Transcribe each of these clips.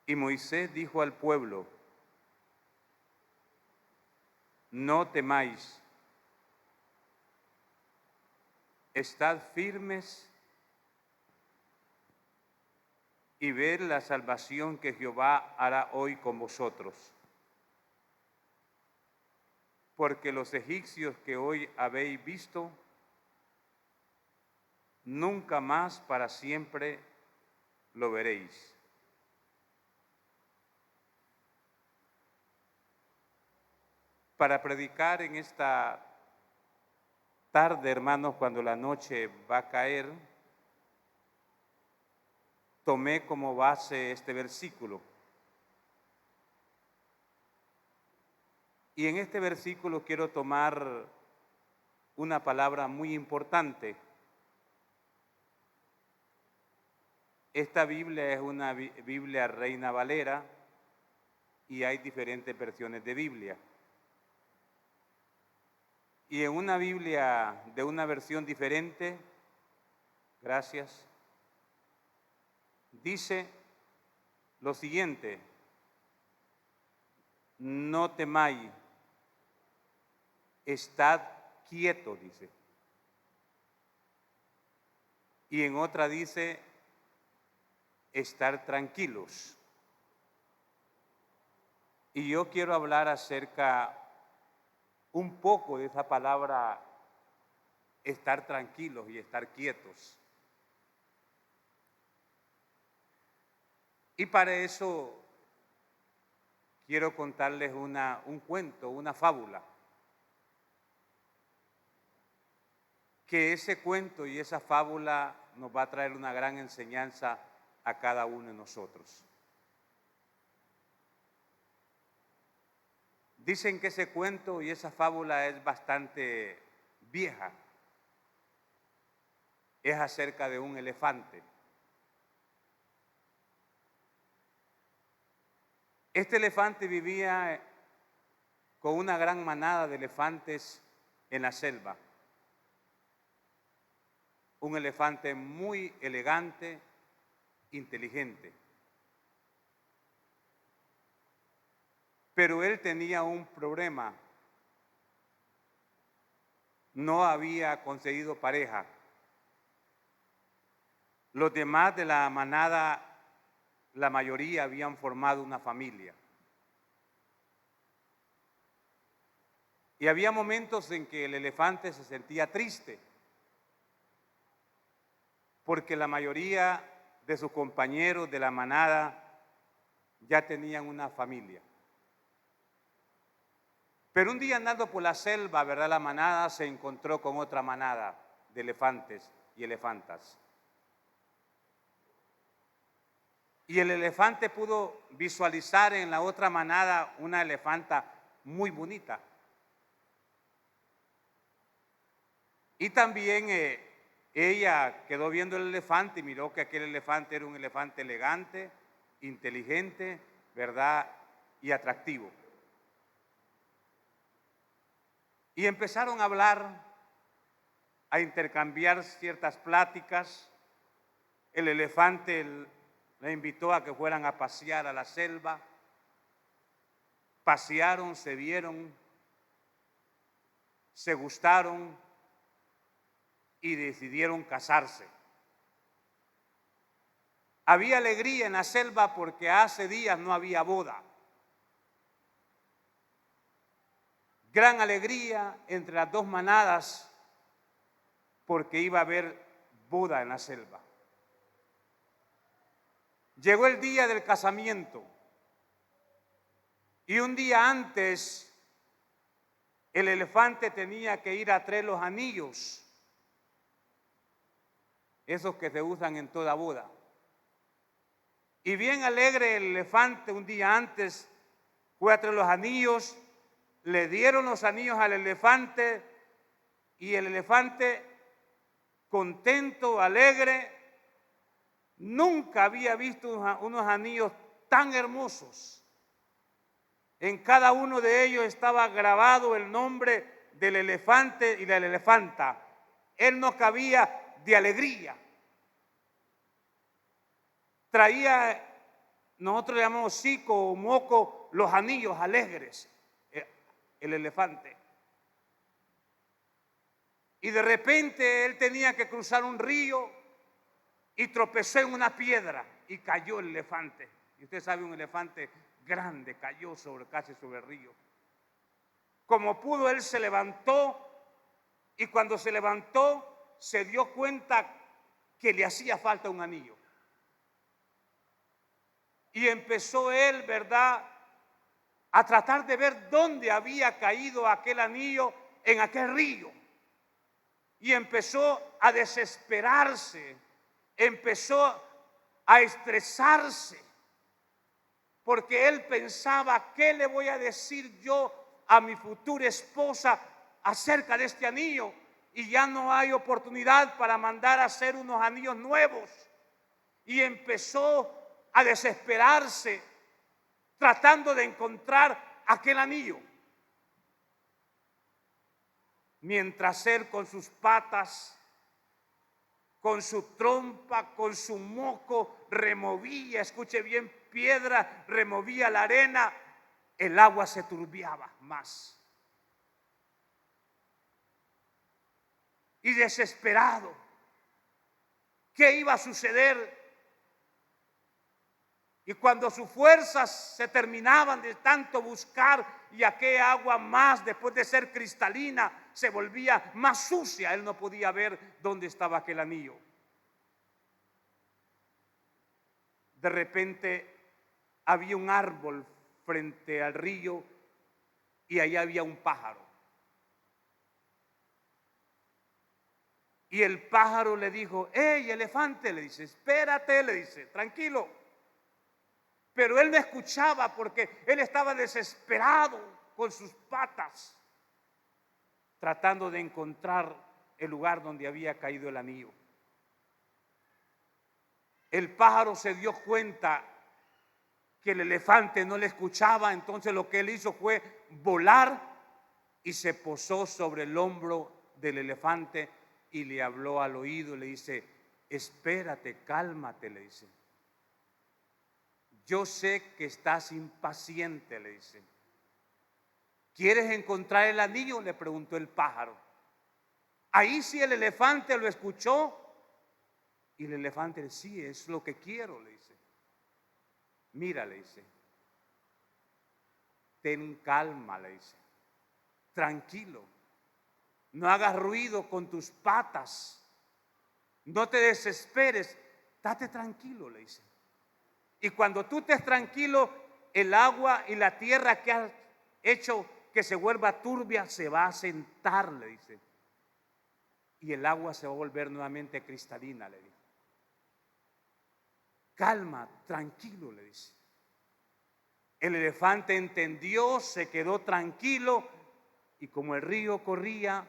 Y Moisés dijo al pueblo: no temáis, estad firmes y ved la salvación que Jehová hará hoy con vosotros. Porque los egipcios que hoy habéis visto, nunca más para siempre lo veréis. Para predicar en esta tarde, hermanos, cuando la noche va a caer, tomé como base este versículo. Y en este versículo quiero tomar una palabra muy importante. Esta Biblia es una Biblia Reina Valera y hay diferentes versiones de Biblia. Y en una Biblia de una versión diferente, gracias, dice lo siguiente: no temáis, estad quieto, dice. Y en otra dice, estar tranquilos. Y yo quiero hablar acerca un poco de esa palabra, estar tranquilos y estar quietos. Y para eso quiero contarles un cuento, una fábula. Que ese cuento y esa fábula nos va a traer una gran enseñanza a cada uno de nosotros. Dicen que ese cuento y esa fábula es bastante vieja. Es acerca de un elefante. Este elefante vivía con una gran manada de elefantes en la selva. Un elefante muy elegante, inteligente. Pero él tenía un problema. No había conseguido pareja. Los demás de la manada, la mayoría habían formado una familia. Y había momentos en que el elefante se sentía triste, porque la mayoría de sus compañeros de la manada ya tenían una familia. Pero un día andando por la selva, ¿verdad?, la manada se encontró con otra manada de elefantes y elefantas. Y el elefante pudo visualizar en la otra manada una elefanta muy bonita. Y también ella quedó viendo el elefante y miró que aquel elefante era un elefante elegante, inteligente, ¿verdad?, y atractivo. Y empezaron a hablar, a intercambiar ciertas pláticas. El elefante le invitó a que fueran a pasear a la selva. Pasearon, se vieron, se gustaron y decidieron casarse. Había alegría en la selva porque hace días no había boda. Gran alegría entre las dos manadas porque iba a haber boda en la selva. Llegó el día del casamiento y un día antes el elefante tenía que ir a traer los anillos, esos que se usan en toda boda. Y bien alegre el elefante, un día antes fue a traer los anillos, le dieron los anillos al elefante y el elefante, contento, alegre, nunca había visto unos anillos tan hermosos. En cada uno de ellos estaba grabado el nombre del elefante y de la elefanta. Él no cabía de alegría. Traía nosotros le llamamos cico o moco, los anillos alegres, el elefante. Y de repente él tenía que cruzar un río y tropezó en una piedra y cayó el elefante. Y usted sabe, un elefante grande cayó casi sobre el río. Como pudo, él se levantó, y cuando se levantó se dio cuenta que le hacía falta un anillo. Y empezó él, ¿verdad?, a tratar de ver dónde había caído aquel anillo en aquel río. Y empezó a desesperarse, empezó a estresarse, porque él pensaba: ¿qué le voy a decir yo a mi futura esposa acerca de este anillo? Y ya no hay oportunidad para mandar a hacer unos anillos nuevos. Y empezó a desesperarse, tratando de encontrar aquel anillo. Mientras él con sus patas, con su trompa, con su moco, removía, escuche bien, piedra, removía la arena, el agua se turbiaba más. Y desesperado, ¿qué iba a suceder? Y cuando sus fuerzas se terminaban de tanto buscar, y aquella agua, más después de ser cristalina, se volvía más sucia, él no podía ver dónde estaba aquel anillo. De repente había un árbol frente al río y allá había un pájaro. Y el pájaro le dijo: hey, elefante, le dice, espérate, le dice, tranquilo. Pero él no escuchaba, porque él estaba desesperado con sus patas, tratando de encontrar el lugar donde había caído el anillo. El pájaro se dio cuenta que el elefante no le escuchaba, entonces lo que él hizo fue volar y se posó sobre el hombro del elefante y le habló al oído y le dice: espérate, cálmate, le dice. Yo sé que estás impaciente, le dice. ¿Quieres encontrar el anillo?, le preguntó el pájaro. Ahí sí el elefante lo escuchó y el elefante le dice: sí, es lo que quiero, le dice. Mira, le dice, ten calma, le dice, tranquilo, no hagas ruido con tus patas, no te desesperes, date tranquilo, le dice. Y cuando tú estés tranquilo, el agua y la tierra que has hecho que se vuelva turbia se va a sentar, le dice. Y el agua se va a volver nuevamente cristalina, le dice. Calma, tranquilo, le dice. El elefante entendió, se quedó tranquilo, y como el río corría,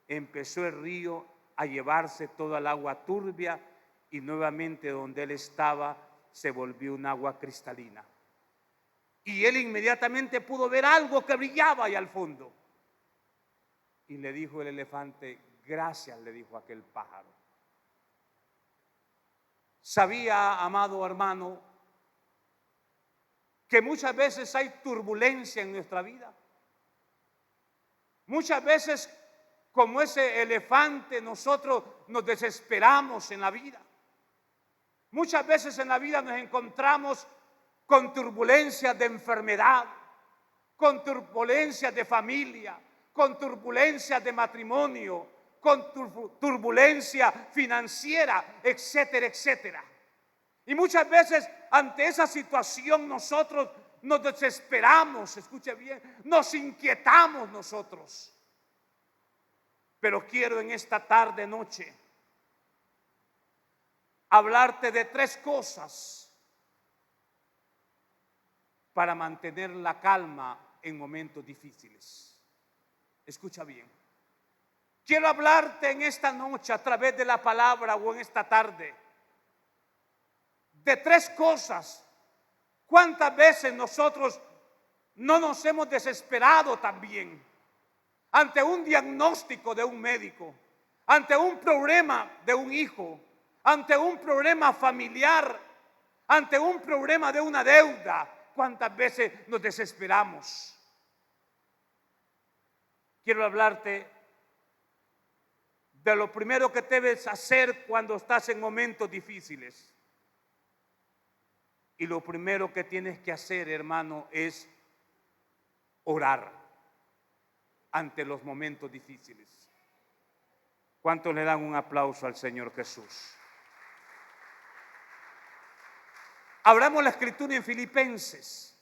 empezó el río a llevarse toda el agua turbia, y nuevamente donde él estaba se volvió un agua cristalina. Y él inmediatamente pudo ver algo que brillaba ahí al fondo. Y le dijo el elefante: gracias, le dijo aquel pájaro. Sabía, amado hermano, que muchas veces hay turbulencia en nuestra vida. Muchas veces, como ese elefante, nosotros nos desesperamos en la vida. Muchas veces en la vida nos encontramos con turbulencias de enfermedad, con turbulencias de familia, con turbulencias de matrimonio, con turbulencia financiera, etcétera, etcétera. Y muchas veces ante esa situación nosotros nos desesperamos, escuche bien, nos inquietamos nosotros. Pero quiero en esta tarde, noche, hablarte de 3 cosas para mantener la calma en momentos difíciles. Escucha bien. Quiero hablarte en esta noche a través de la palabra, o en esta tarde, de 3 cosas. ¿Cuántas veces nosotros no nos hemos desesperado también ante un diagnóstico de un médico, ante un problema de un hijo, ante un problema familiar, ante un problema de una deuda, ¿cuántas veces nos desesperamos? Quiero hablarte de lo primero que debes hacer cuando estás en momentos difíciles. Y lo primero que tienes que hacer, hermano, es orar ante los momentos difíciles. ¿Cuántos le dan un aplauso al Señor Jesús? Abramos la escritura en Filipenses.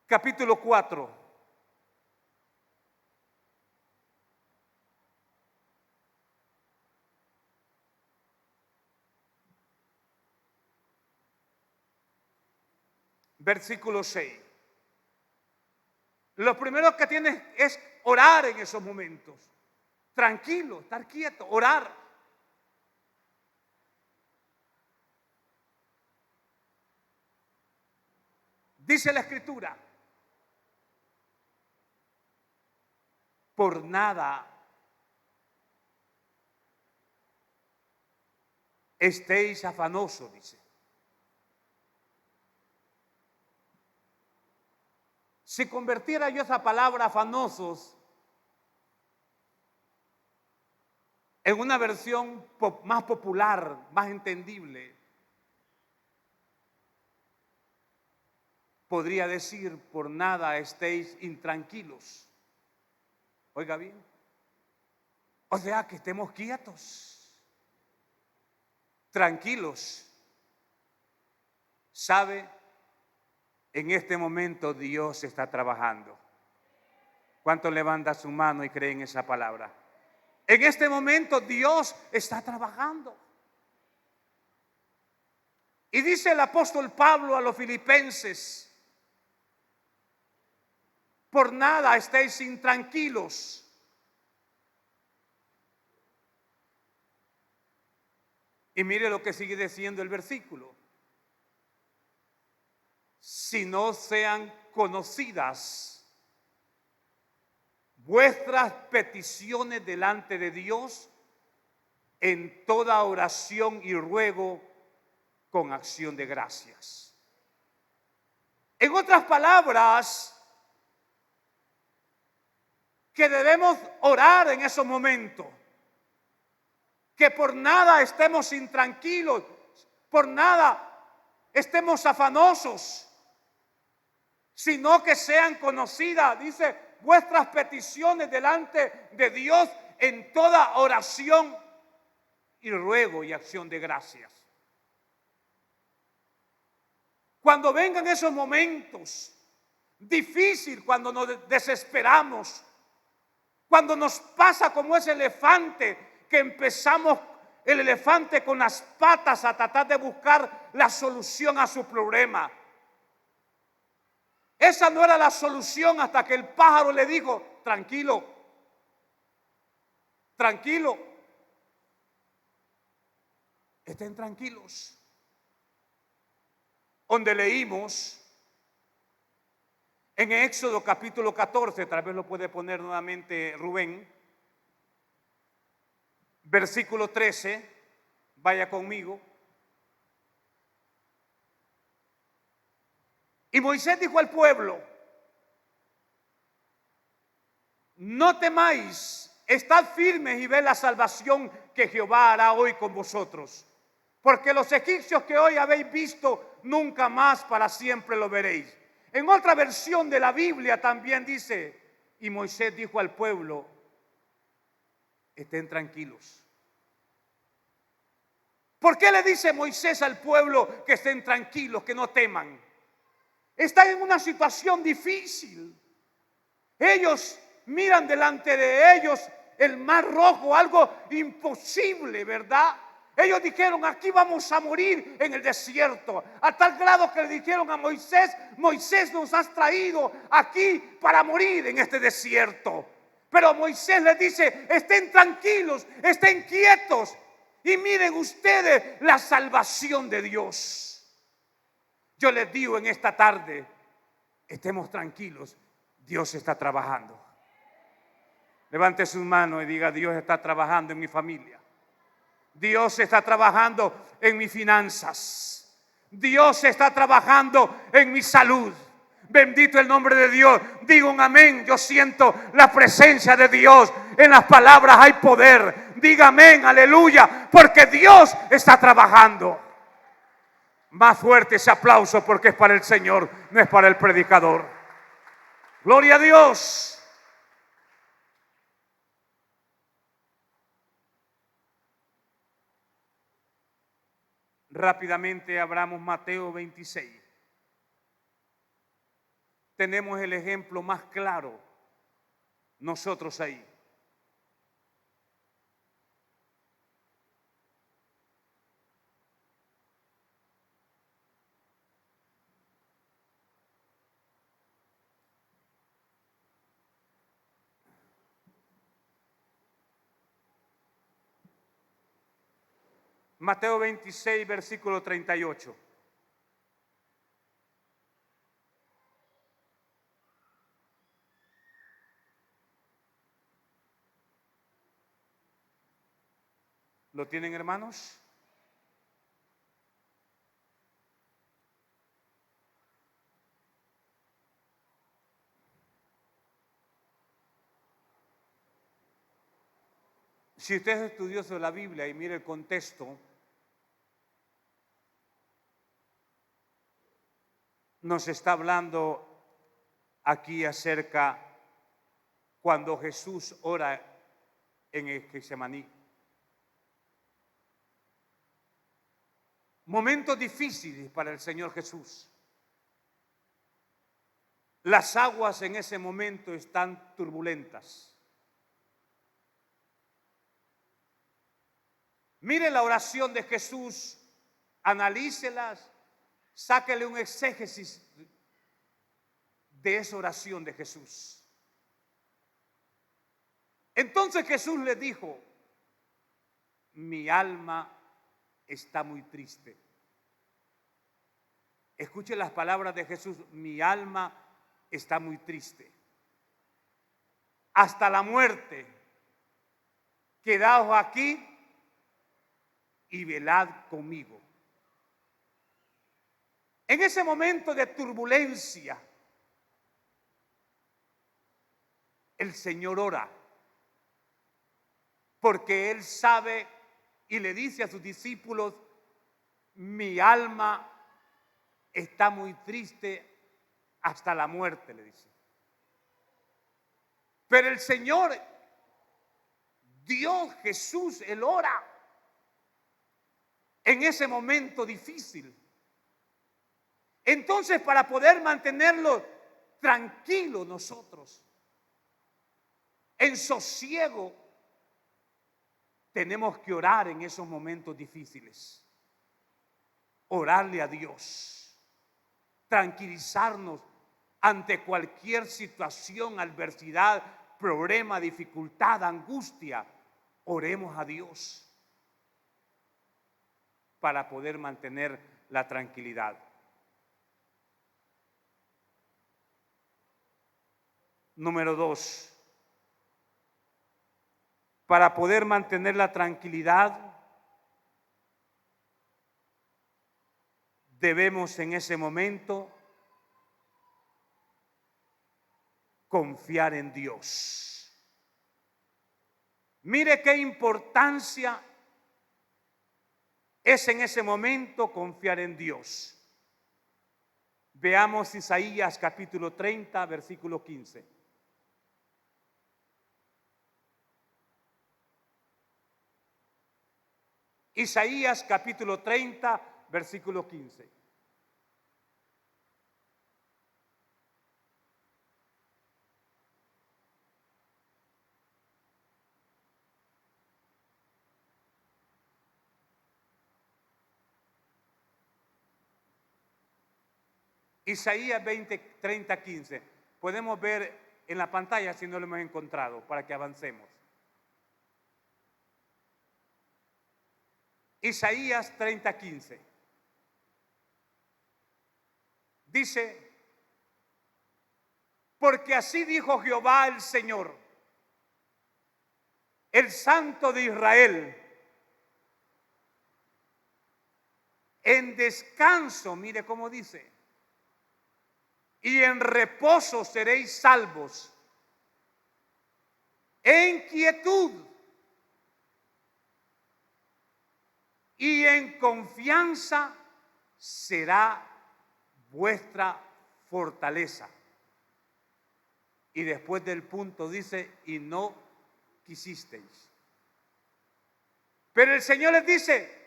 Capítulo 4. Versículo 6. Lo primero que tienes es orar en esos momentos. Tranquilo, estar quieto, orar. Dice la escritura: por nada estéis afanosos, dice. Si convirtiera yo esa palabra afanosos en una versión más popular, más entendible, podría decir: por nada estéis intranquilos. Oiga bien. O sea, que estemos quietos, tranquilos. ¿Sabe? En este momento Dios está trabajando. ¿Cuánto levanta su mano y cree en esa palabra? En este momento Dios está trabajando. Y dice el apóstol Pablo a los filipenses: por nada estéis intranquilos. Y mire lo que sigue diciendo el versículo: si no sean conocidas vuestras peticiones delante de Dios en toda oración y ruego con acción de gracias. En otras palabras, que debemos orar en esos momentos, que por nada estemos intranquilos, por nada estemos afanosos, sino que sean conocidas, dice, vuestras peticiones delante de Dios en toda oración y ruego y acción de gracias. Cuando vengan esos momentos difíciles, cuando nos desesperamos, cuando nos pasa como ese elefante, que empezamos el elefante con las patas a tratar de buscar la solución a su problema. Esa no era la solución hasta que el pájaro le dijo: tranquilo, tranquilo, estén tranquilos. Donde leímos en Éxodo capítulo 14, tal vez lo puede poner nuevamente Rubén, versículo 13, vaya conmigo. Y Moisés dijo al pueblo: no temáis, estad firmes y ved la salvación que Jehová hará hoy con vosotros. Porque los egipcios que hoy habéis visto, nunca más para siempre lo veréis. En otra versión de la Biblia también dice: y Moisés dijo al pueblo: estén tranquilos. ¿Por qué le dice Moisés al pueblo que estén tranquilos, que no teman? Están en una situación difícil. Ellos miran delante de ellos el mar rojo, algo imposible, ¿verdad? Ellos dijeron: aquí vamos a morir en el desierto. A tal grado que le dijeron a Moisés: Moisés, nos has traído aquí para morir en este desierto. Pero Moisés les dice: estén tranquilos, estén quietos y miren ustedes la salvación de Dios. Yo les digo en esta tarde: estemos tranquilos, Dios está trabajando. Levante sus manos y diga: Dios está trabajando en mi familia. Dios está trabajando en mis finanzas. Dios está trabajando en mi salud. Bendito el nombre de Dios. Digo un amén. Yo siento la presencia de Dios. En las palabras hay poder. Diga amén, aleluya, porque Dios está trabajando. Más fuerte ese aplauso, porque es para el Señor, no es para el predicador. Gloria a Dios. Rápidamente abramos Mateo 26. Tenemos el ejemplo más claro nosotros ahí. Mateo 26, versículo 38. ¿Lo tienen, hermanos? Si usted es estudioso de la Biblia y mire el contexto, nos está hablando aquí acerca cuando Jesús ora en el Getsemaní. Momentos difíciles para el Señor Jesús. Las aguas en ese momento están turbulentas. Mire la oración de Jesús, analícelas, sáquele un exégesis de esa oración de Jesús. Entonces Jesús le dijo: mi alma está muy triste. Escuche las palabras de Jesús: mi alma está muy triste. Hasta la muerte. Quedaos aquí y velad conmigo. En ese momento de turbulencia, el Señor ora, porque Él sabe y le dice a sus discípulos: mi alma está muy triste hasta la muerte, le dice. Pero el Señor, Dios Jesús, Él ora en ese momento difícil. Entonces, para poder mantenerlo tranquilo nosotros, en sosiego, tenemos que orar en esos momentos difíciles. Orarle a Dios, tranquilizarnos ante cualquier situación, adversidad, problema, dificultad, angustia. Oremos a Dios para poder mantener la tranquilidad. Número 2, para poder mantener la tranquilidad, debemos en ese momento confiar en Dios. Mire qué importancia es en ese momento confiar en Dios. Veamos Isaías capítulo 30, versículo 15. Isaías capítulo 30, versículo 15. Isaías 20, 30, 15. Podemos ver en la pantalla si no lo hemos encontrado para que avancemos. Isaías 30, 15. Dice: porque así dijo Jehová el Señor, el Santo de Israel. En descanso, mire cómo dice, y en reposo seréis salvos. En quietud y en confianza será vuestra fortaleza. Y después del punto dice, y no quisisteis. Pero el Señor les dice,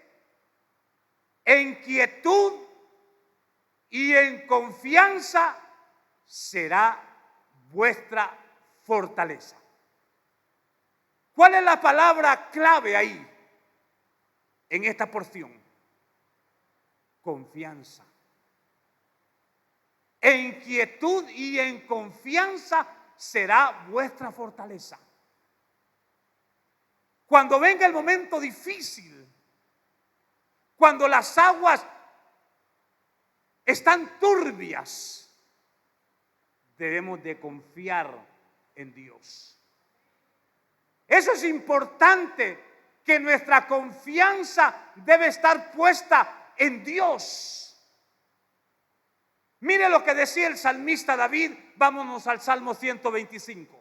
en quietud y en confianza será vuestra fortaleza. ¿Cuál es la palabra clave ahí en esta porción? Confianza. En quietud y en confianza será vuestra fortaleza. Cuando venga el momento difícil, cuando las aguas están turbias, debemos de confiar en Dios. Eso es importante, que nuestra confianza debe estar puesta en Dios. Mire lo que decía el salmista David. Vámonos al Salmo 125.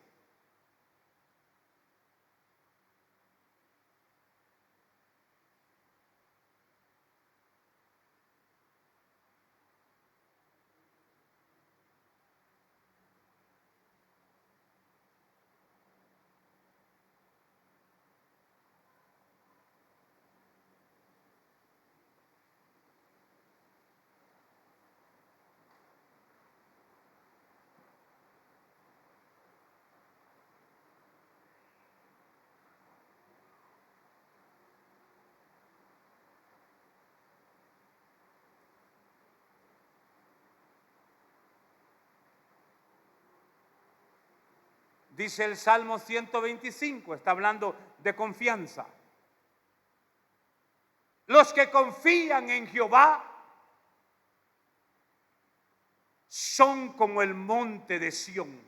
Dice el Salmo 125, está hablando de confianza. Los que confían en Jehová son como el monte de Sión,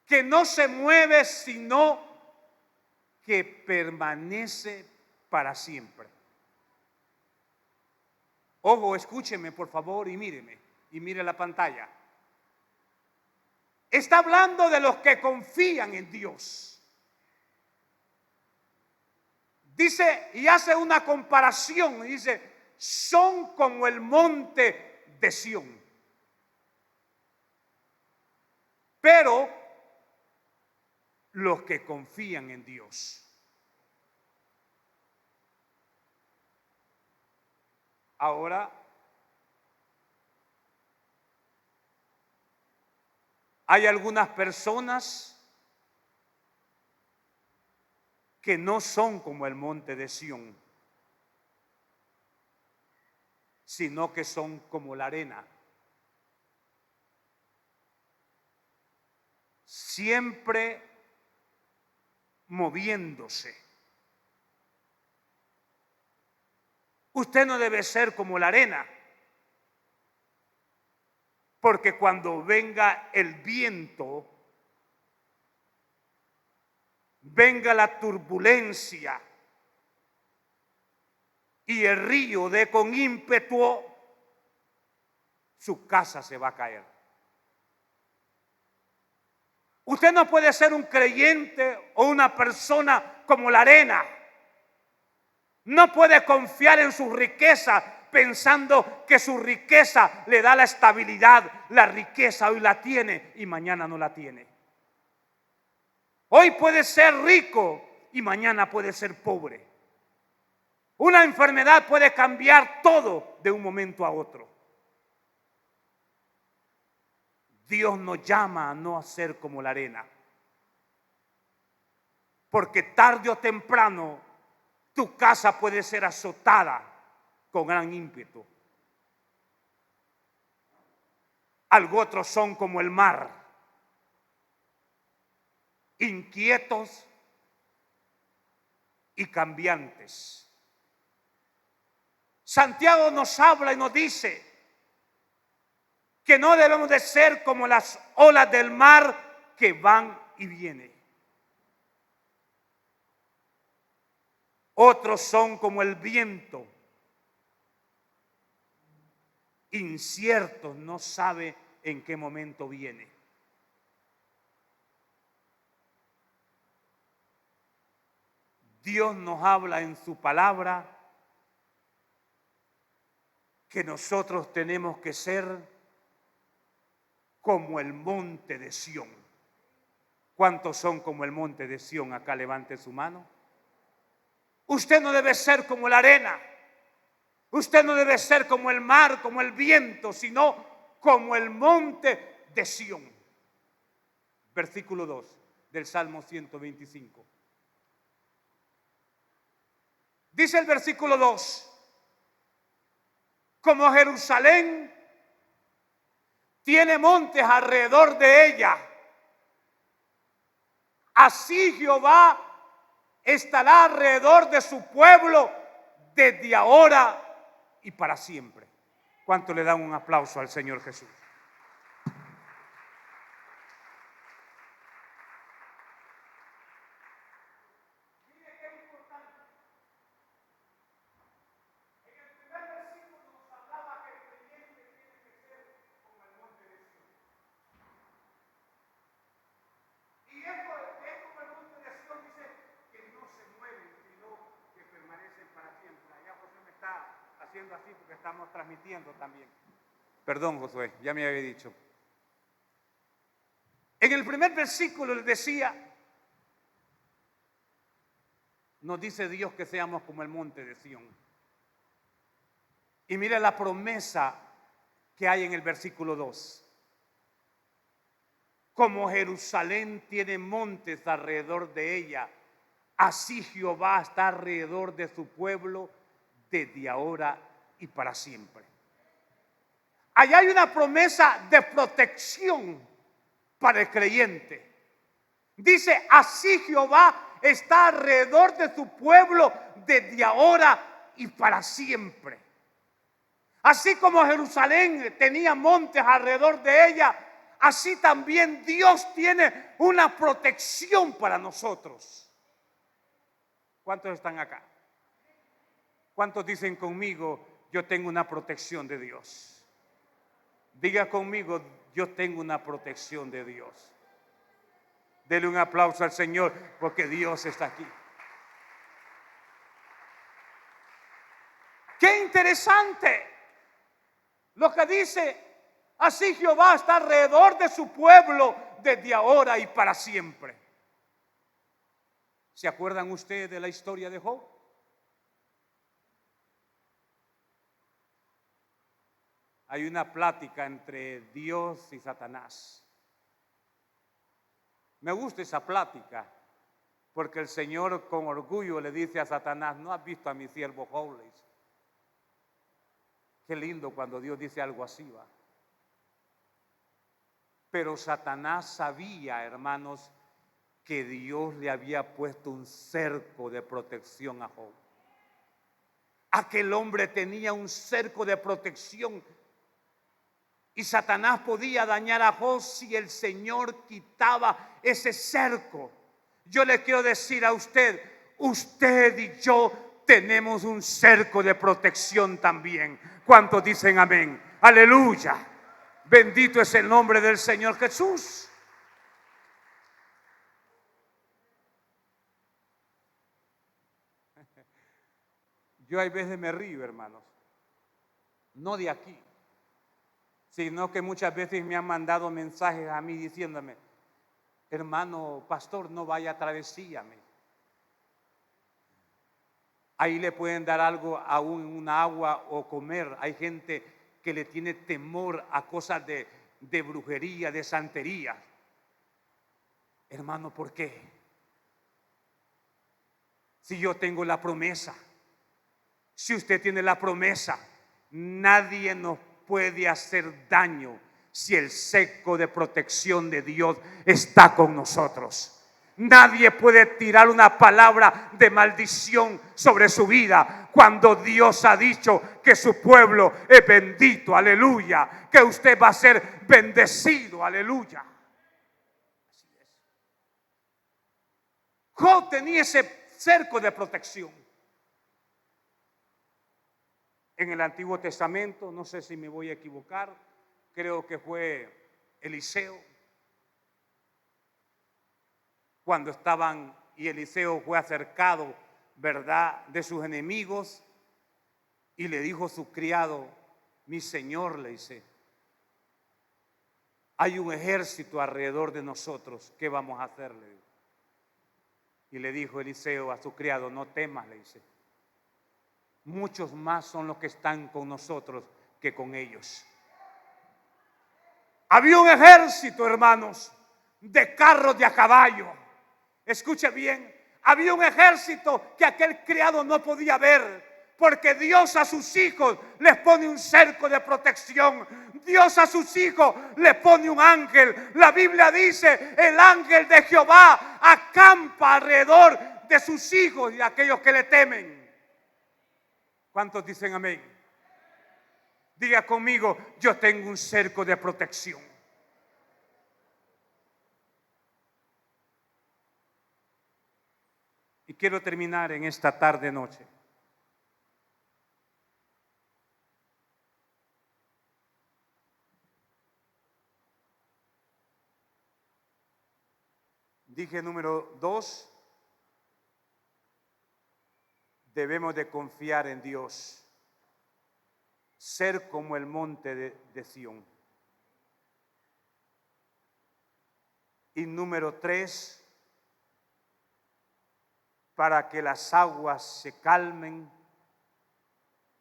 que no se mueve, sino que permanece para siempre. Ojo, escúcheme por favor y míreme, y mire la pantalla. Está hablando de los que confían en Dios. Dice, y hace una comparación, dice, son como el monte de Sión. Pero los que confían en Dios. Ahora, hay algunas personas que no son como el monte de Sión, sino que son como la arena. Siempre moviéndose. Usted no debe ser como la arena, porque cuando venga el viento, venga la turbulencia y el río dé con ímpetu, su casa se va a caer. Usted no puede ser un creyente o una persona como la arena. No puede confiar en su riqueza pensando que su riqueza le da la estabilidad. La riqueza hoy la tiene y mañana no la tiene. Hoy puede ser rico y mañana puede ser pobre. Una enfermedad puede cambiar todo de un momento a otro. Dios nos llama a no ser como la arena, porque tarde o temprano tu casa puede ser azotada con gran ímpetu. Algo otros son como el mar, inquietos y cambiantes. Santiago nos habla y nos dice que no debemos de ser como las olas del mar que van y vienen. Otros son como el viento, inciertos, no sabe en qué momento viene. Dios nos habla en su palabra que nosotros tenemos que ser como el monte de Sión. ¿Cuántos son como el monte de Sión? Acá levante su mano. Usted no debe ser como la arena. Usted no debe ser como el mar, como el viento, sino como el monte de Sión. Versículo 2 del Salmo 125. Dice el versículo 2: como Jerusalén tiene montes alrededor de ella, así Jehová estará alrededor de su pueblo desde ahora y para siempre. ¿Cuánto le dan un aplauso al Señor Jesús? Haciendo así porque estamos transmitiendo también. Perdón, Josué, ya me había dicho. En el primer versículo les decía, nos dice Dios que seamos como el monte de Sión. Y mire la promesa que hay en el versículo 2. Como Jerusalén tiene montes alrededor de ella, así Jehová está alrededor de su pueblo desde ahora y para siempre. Allá hay una promesa de protección para el creyente. Dice, así Jehová está alrededor de su pueblo desde ahora y para siempre. Así como Jerusalén tenía montes alrededor de ella, así también Dios tiene una protección para nosotros. ¿Cuántos están acá? ¿Cuántos dicen conmigo, yo tengo una protección de Dios? Diga conmigo, yo tengo una protección de Dios. Dele un aplauso al Señor porque Dios está aquí. Qué interesante lo que dice, así Jehová está alrededor de su pueblo desde ahora y para siempre. ¿Se acuerdan ustedes de la historia de Job? Hay una plática entre Dios y Satanás. Me gusta esa plática porque el Señor con orgullo le dice a Satanás, ¿no has visto a mi siervo Job? Qué lindo cuando Dios dice algo así, va. Pero Satanás sabía, hermanos, que Dios le había puesto un cerco de protección a Job. Aquel hombre tenía un cerco de protección y Satanás podía dañar a Job si el Señor quitaba ese cerco. Yo le quiero decir a usted, usted y yo tenemos un cerco de protección también. ¿Cuántos dicen amén? Aleluya. Bendito es el nombre del Señor Jesús. Yo hay veces me río, hermanos. No de aquí, sino que muchas veces me han mandado mensajes a mí diciéndome, hermano pastor, no vaya a travesía. Ahí le pueden dar algo, aún una agua o comer. Hay gente que le tiene temor a cosas de brujería, de santería. Hermano, ¿por qué? Si yo tengo la promesa, si usted tiene la promesa, nadie nos puede hacer daño si el cerco de protección de Dios está con nosotros. Nadie puede tirar una palabra de maldición sobre su vida cuando Dios ha dicho que su pueblo es bendito, aleluya, que usted va a ser bendecido, aleluya. Así es. Job tenía ese cerco de protección. en el Antiguo Testamento, no sé si me voy a equivocar, creo que fue Eliseo, cuando estaban, y Eliseo fue acercado, ¿verdad?, de sus enemigos, y le dijo a su criado: mi señor, le dice, hay un ejército alrededor de nosotros, ¿qué vamos a hacerle? Y le dijo Eliseo a su criado: no temas, le dice, muchos más son los que están con nosotros que con ellos. Había un ejército, hermanos, de carros de a caballo. Escuche bien, había un ejército que aquel criado no podía ver, porque Dios a sus hijos les pone un cerco de protección. Dios a sus hijos les pone un ángel. La Biblia dice: el ángel de Jehová acampa alrededor de sus hijos y de aquellos que le temen. ¿Cuántos dicen amén? Diga conmigo: yo tengo un cerco de protección. Y quiero terminar en esta tarde noche dije número 2, debemos de confiar en Dios, ser como el monte de Sión. Y número 3, para que las aguas se calmen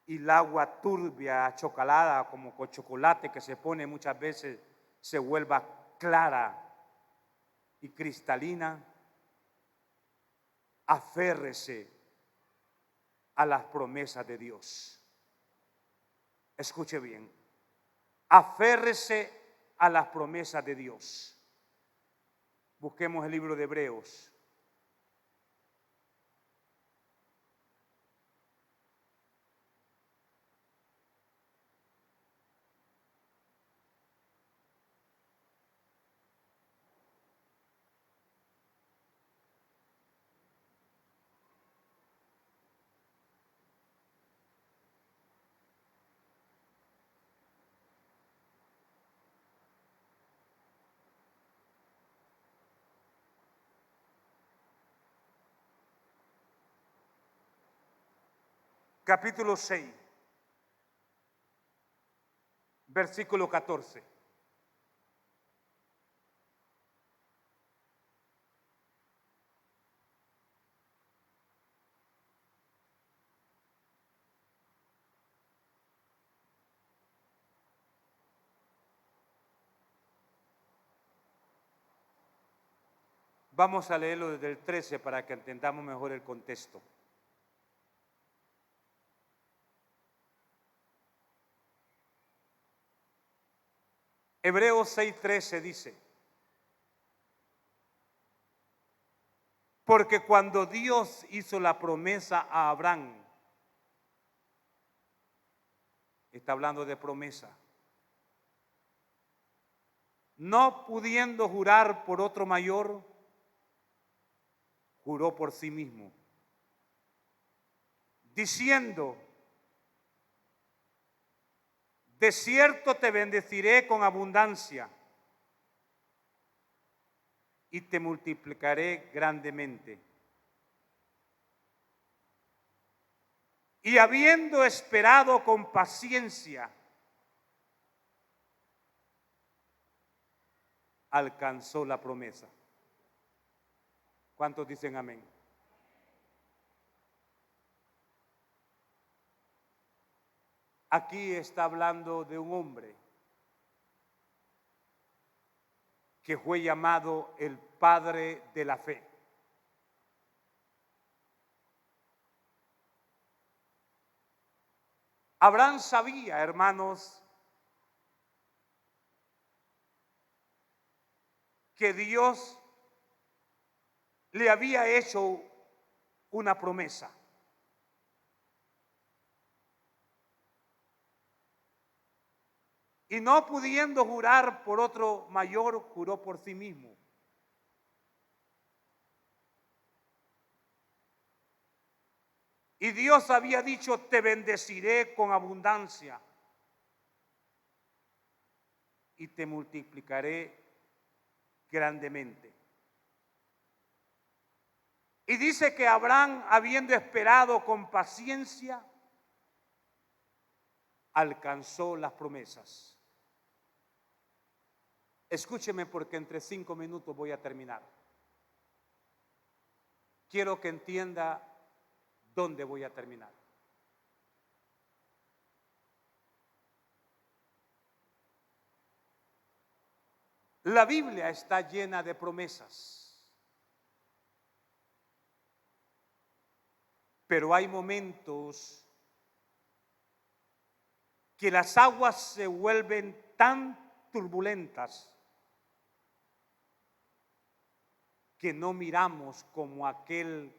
y el agua turbia, achocolada, como con chocolate que se pone muchas veces, se vuelva clara y cristalina. Aférrese a las promesas de Dios. Escuche bien, aférrese a las promesas de Dios. Busquemos el libro de Hebreos. Capítulo 6, versículo 14. Vamos a leerlo desde el 13 para que entendamos mejor el contexto. Hebreos 6:13 dice: porque cuando Dios hizo la promesa a Abraham, está hablando de promesa, no pudiendo jurar por otro mayor, juró por sí mismo, diciendo: de cierto te bendeciré con abundancia y te multiplicaré grandemente. Y habiendo esperado con paciencia, alcanzó la promesa. ¿Cuántos dicen amén? Aquí está hablando de un hombre que fue llamado el padre de la fe. Abraham sabía, hermanos, que Dios le había hecho una promesa. Y no pudiendo jurar por otro mayor, juró por sí mismo. Y Dios había dicho: te bendeciré con abundancia y te multiplicaré grandemente. Y dice que Abraham, habiendo esperado con paciencia, alcanzó las promesas. Escúcheme, porque entre 5 minutos voy a terminar. Quiero que entienda dónde voy a terminar. La Biblia está llena de promesas, pero hay momentos que las aguas se vuelven tan turbulentas que no miramos como aquel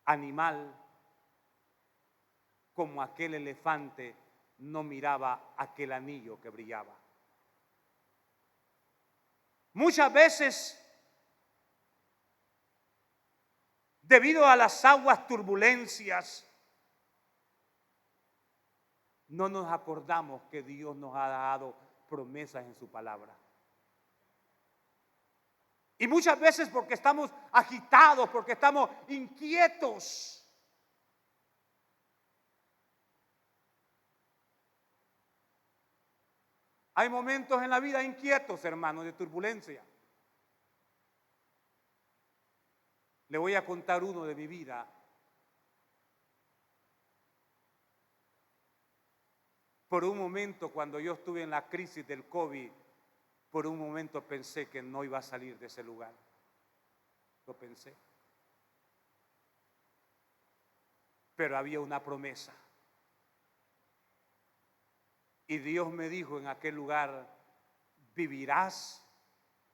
animal, como aquel elefante no miraba aquel anillo que brillaba. Muchas veces, debido a las aguas turbulencias, no nos acordamos que Dios nos ha dado promesas en su palabra. Y muchas veces porque estamos agitados, porque estamos inquietos. Hay momentos en la vida inquietos, hermanos, de turbulencia. Le voy a contar uno de mi vida. Por un momento, cuando yo estuve en la crisis del COVID, por un momento pensé que no iba a salir de ese lugar. Lo pensé. Pero había una promesa. Y Dios me dijo en aquel lugar: vivirás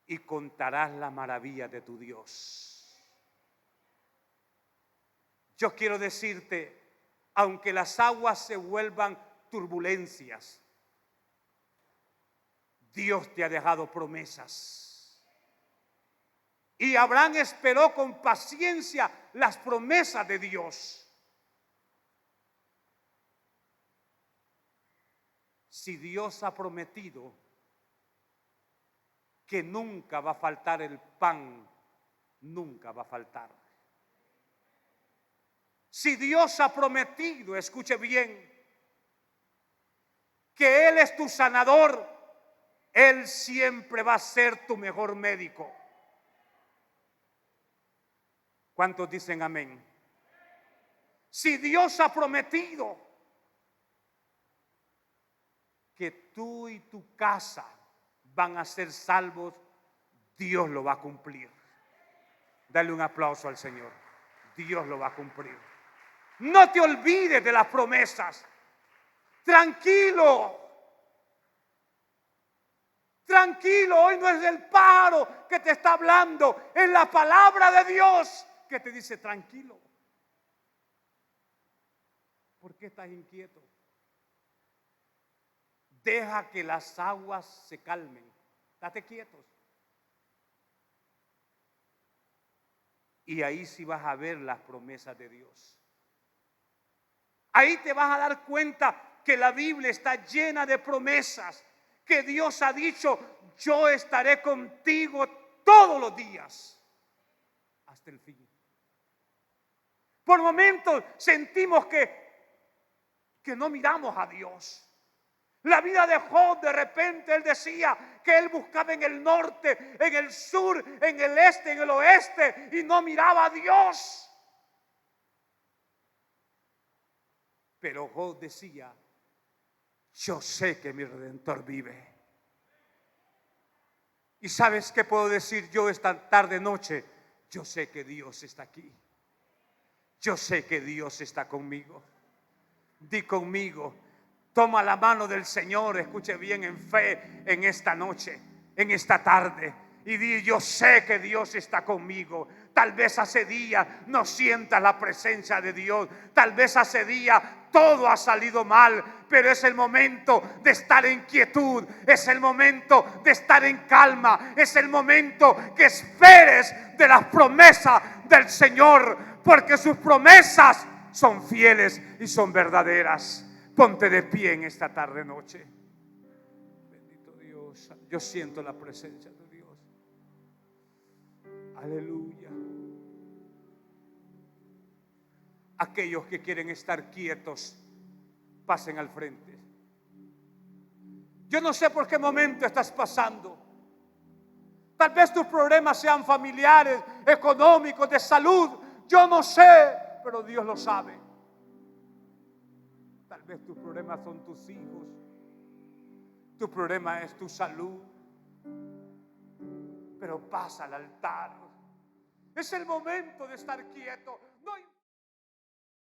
y contarás la maravilla de tu Dios. Yo quiero decirte, aunque las aguas se vuelvan turbulencias, Dios te ha dejado promesas. Y Abraham esperó con paciencia las promesas de Dios. Si Dios ha prometido que nunca va a faltar el pan, nunca va a faltar. Si Dios ha prometido, escuche bien, que Él es tu sanador, Él siempre va a ser tu mejor médico. ¿Cuántos dicen amén? Si Dios ha prometido que tú y tu casa van a ser salvos, Dios lo va a cumplir. Dale un aplauso al Señor. Dios lo va a cumplir. No te olvides de las promesas. Tranquilo. Tranquilo, hoy no es el pájaro que te está hablando, es la palabra de Dios que te dice tranquilo. ¿Por qué estás inquieto? Deja que las aguas se calmen. Date quietos. Y ahí sí vas a ver las promesas de Dios. Ahí te vas a dar cuenta que la Biblia está llena de promesas, que Dios ha dicho: yo estaré contigo todos los días hasta el fin. Por momentos sentimos que no miramos a Dios. La vida de Job, de repente él decía que él buscaba en el norte, en el sur, en el este, en el oeste, y no miraba a Dios. Pero Job decía: yo sé que mi Redentor vive. ¿Y sabes qué puedo decir yo esta tarde noche? Yo sé que Dios está aquí. Yo sé que Dios está conmigo. Di conmigo: toma la mano del Señor, escuche bien, en fe en esta noche, en esta tarde, y di: yo sé que Dios está conmigo. Tal vez hace días no sientas la presencia de Dios. Tal vez hace días todo ha salido mal, pero es el momento de estar en quietud, es el momento de estar en calma, es el momento que esperes de las promesas del Señor, porque sus promesas son fieles y son verdaderas. Ponte de pie en esta tarde noche. Bendito Dios, yo siento la presencia de Dios. Aleluya. Aquellos que quieren estar quietos, pasen al frente. Yo no sé por qué momento estás pasando. Tal vez tus problemas sean familiares, económicos, de salud. Yo no sé, pero Dios lo sabe. Tal vez tus problemas son tus hijos. Tu problema es tu salud. Pero pasa al altar. Es el momento de estar quieto.